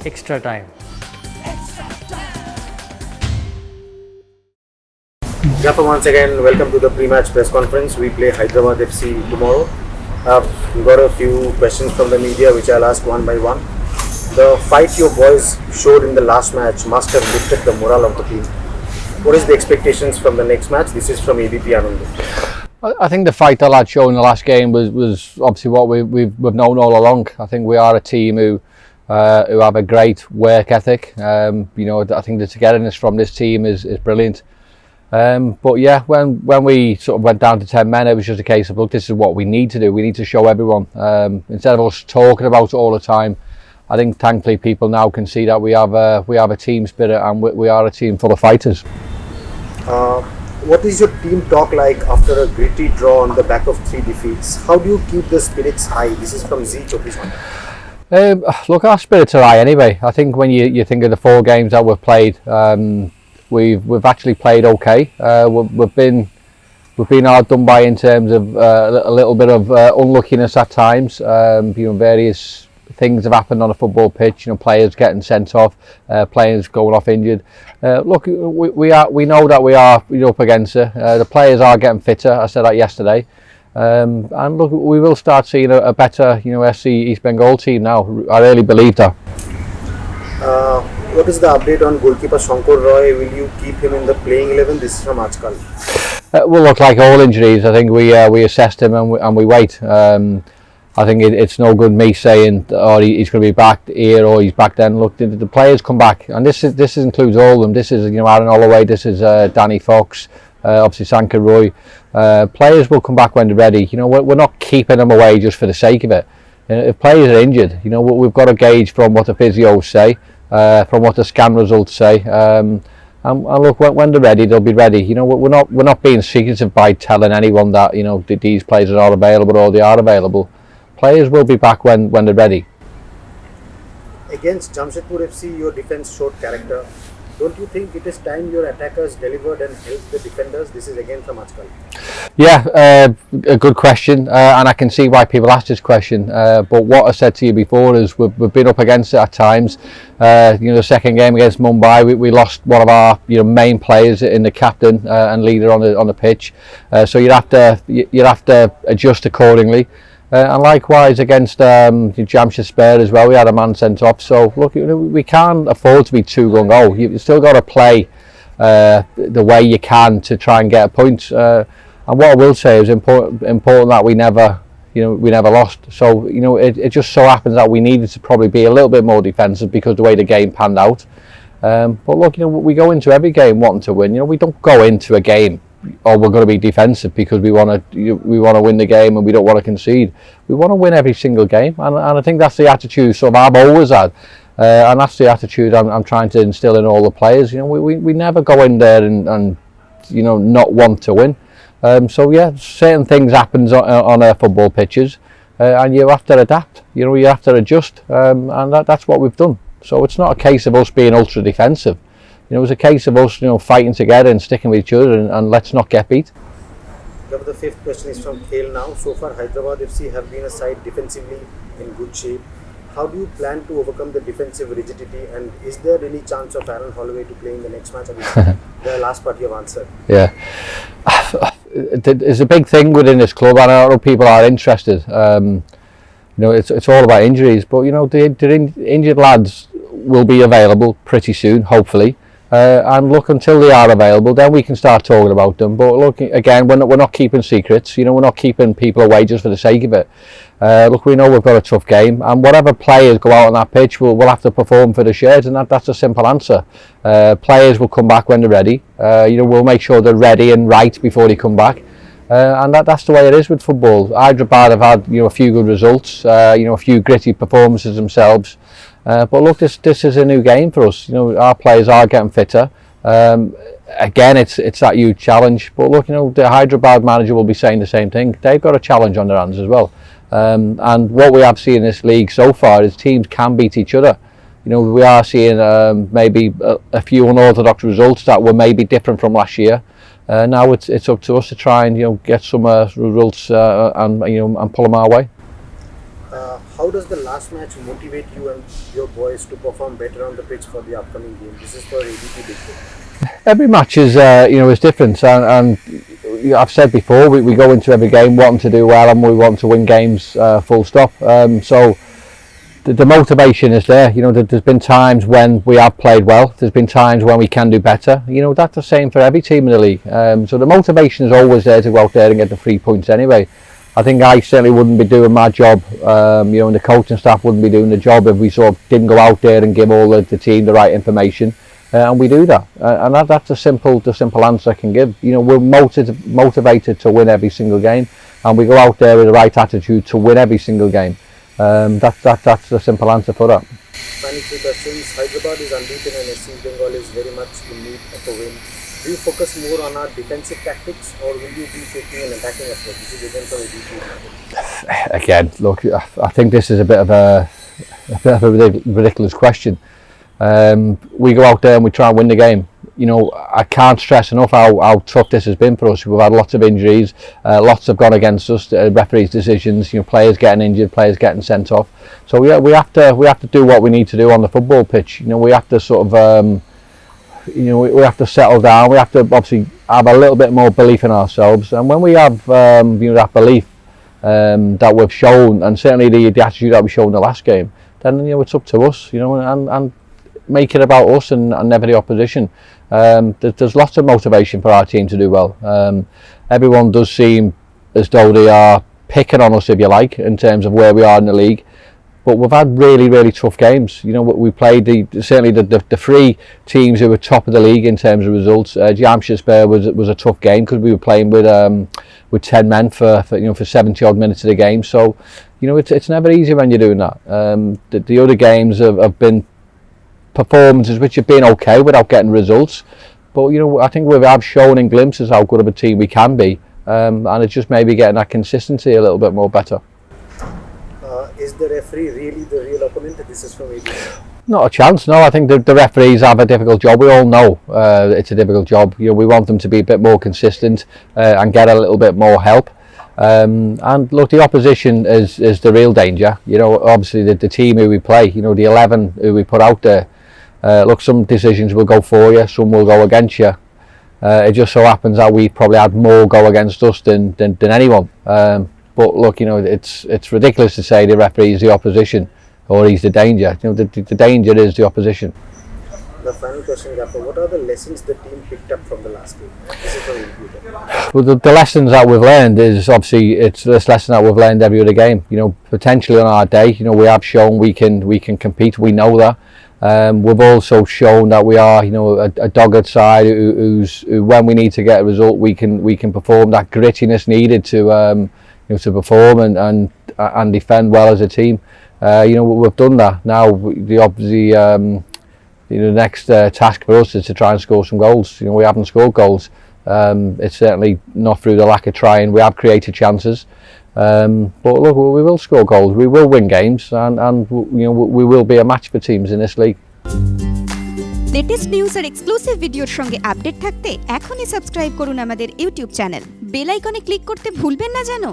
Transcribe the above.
extra time. Jaffa, once again, welcome to the pre-match press conference. We play Hyderabad FC tomorrow. I've got a few questions from the media which I'll ask one by one. The fight your boys showed in the last match must have lifted the morale of the team. What is the expectations from the next match? This is from ABP Anand. I think the fight the lads showed in the last game was obviously what we've known all along. I think we are a team who have a great work ethic. I think the togetherness from this team is brilliant. But yeah, when we sort of went down to 10 men, it was just a case of, look, this is what we need to do. We need to show everyone. Instead of us talking about it all the time, I think thankfully people now can see that we have a team spirit and we are a team full of fighters. What is your team talk like after a gritty draw on the back of 3 defeats? How do you keep the spirits high? This is from Z Chopisman. Look, our spirits are high anyway. I think when you think of the 4 games that we've played, we've actually played okay. We've been outdone by in terms of a little bit of unluckiness at times. Various things have happened on a football pitch. Players getting sent off, players going off injured. Look, we know that we are up against it. The players are getting fitter. I said that yesterday. And look, we will start seeing a better, SC East Bengal team now. I really believe that. What is the update on goalkeeper Roy? Will you keep him in the playing 11? This is from Ajkal. Well, look, like all injuries, I think we assessed him and we wait. I think it's no good me saying, he's going to be back here or he's back then. Look, the players come back, and this includes all of them. This is Aaron Holloway, this is Danny Fox, obviously Sanka Roy. Players will come back when they're ready. We're not keeping them away just for the sake of it. If players are injured, we've got to gauge from what the physios say, from what the scan results say. And look, when they're ready, they'll be ready. We're not being secretive by telling anyone that these players are not available or they are available. Players will be back when they're ready. Against Jamshedpur FC, your defence showed character. Don't you think it is time your attackers delivered and helped the defenders? This is again from Ajkal. Yeah, a good question, and I can see why people ask this question. But what I said to you before is we've been up against it at times. The second game against Mumbai, we lost one of our main players in the captain and leader on the pitch. So you'd have to adjust accordingly. And likewise against Jamshedpur as well, we had a man sent off. So look, we can't afford to be too gung-ho. You've still got to play the way you can to try and get a point. And what I will say is important that we never lost. So it just so happens that we needed to probably be a little bit more defensive because of the way the game panned out. But look, we go into every game wanting to win. We don't go into a game, we're going to be defensive because we want to win the game and we don't want to concede. We want to win every single game, and I think that's the attitude I've always had, and that's the attitude I'm trying to instill in all the players. We never go in there and not want to win. So yeah, certain things happens on our football pitches, and you have to adapt. You have to adjust, and that's what we've done. So it's not a case of us being ultra defensive. It was a case of us, fighting together and sticking with each other, and let's not get beat. The 5th question is from Khel now. So far, Hyderabad FC have been a side defensively in good shape. How do you plan to overcome the defensive rigidity, and is there any chance of Aaron Holloway to play in the next match? The last part you have answered. Yeah, it's a big thing within this club, and I know people are interested. It's all about injuries, but the injured lads will be available pretty soon, hopefully. And look, until they are available, then we can start talking about them. But look, again, we're not keeping secrets. We're not keeping people away just for the sake of it. Look, we know we've got a tough game, and whatever players go out on that pitch, we'll have to perform for the Sheds, and that's a simple answer. Players will come back when they're ready. We'll make sure they're ready and right before they come back. And that's the way it is with football. Hyderabad have had a few good results, a few gritty performances themselves. But look, this is a new game for us. Our players are getting fitter. Again, it's that huge challenge. But look, the Hyderabad manager will be saying the same thing. They've got a challenge on their hands as well. And what we have seen in this league so far is teams can beat each other. We are seeing maybe a few unorthodox results that were maybe different from last year. Now it's up to us to try and get some results and pull them our way. How does the last match motivate you and your boys to perform better on the pitch for the upcoming game? This is for ADP Big Day. Every match is is different, and I've said before we go into every game wanting to do well and we want to win games full stop. So the motivation is there. There's been times when we have played well. There's been times when we can do better. That's the same for every team in the league. So the motivation is always there to go out there and get the 3 points anyway. I think I certainly wouldn't be doing my job, and the coaching staff wouldn't be doing the job if we sort of didn't go out there and give all the team the right information. And we do that, and that's the simple answer I can give. We're motivated to win every single game, and we go out there with the right attitude to win every single game. That's the simple answer for that. Final 3 questions. Hyderabad is unbeaten and SC Bengal is very much in need of a win. Do you focus more on our defensive tactics or will you be taking an attacking approach? This is again from ADP. Again, look, I think this is a bit of a ridiculous question. We go out there and we try and win the game. I can't stress enough how tough this has been for us. We've had lots of injuries, lots have gone against us, referees' decisions, players getting injured, players getting sent off. So we have to do what we need to do on the football pitch. We have to sort of we have to settle down. We have to obviously have a little bit more belief in ourselves, and when we have that belief that we've shown, and certainly the attitude that we showed in the last game, then it's up to us, and make it about us and never the opposition. There's lots of motivation for our team to do well. Everyone does seem as though they are picking on us, if you like, in terms of where we are in the league. But we've had really tough games. We played certainly the 3 teams who were top of the league in terms of results. Jamshedpur was a tough game because we were playing with 10 men for 70 odd minutes of the game. So it's never easy when you're doing that. The other games have been performances which have been okay without getting results. But I think we have shown in glimpses how good of a team we can be, and it's just maybe getting that consistency a little bit more better. Is the referee really the real opponent? This is from ADP. Not a chance, no. I think the referees have a difficult job. We all know it's a difficult job. We want them to be a bit more consistent and get a little bit more help. And look, the opposition is the real danger. Obviously the team who we play, the 11 who we put out there. Look, some decisions will go for you, some will go against you. It just so happens that we probably had more go against us than anyone. But look, it's ridiculous to say the referee is the opposition or he's the danger. The danger is the opposition. The final question, Gaffer, what are the lessons the team picked up from the last game? This is from ADP. Well, the lessons that we've learned is obviously it's this lesson that we've learned every other game. Potentially on our day, we have shown we can compete. We know that. We've also shown that we are, a dogged side who when we need to get a result, we can perform. That grittiness needed to to perform and defend well as a team. We've done that. Now obviously the next task for us is to try and score some goals. We haven't scored goals. It's certainly not through the lack of trying. We have created chances. But look, we will score goals, we will win games, and we will be a match for teams in this league. Latest news আর exclusive ভিডিওর সঙ্গে update থাকতে এখনই subscribe করুন আমাদের YouTube channel. Bell আইকনে click করতে ভুলবেন না যেন।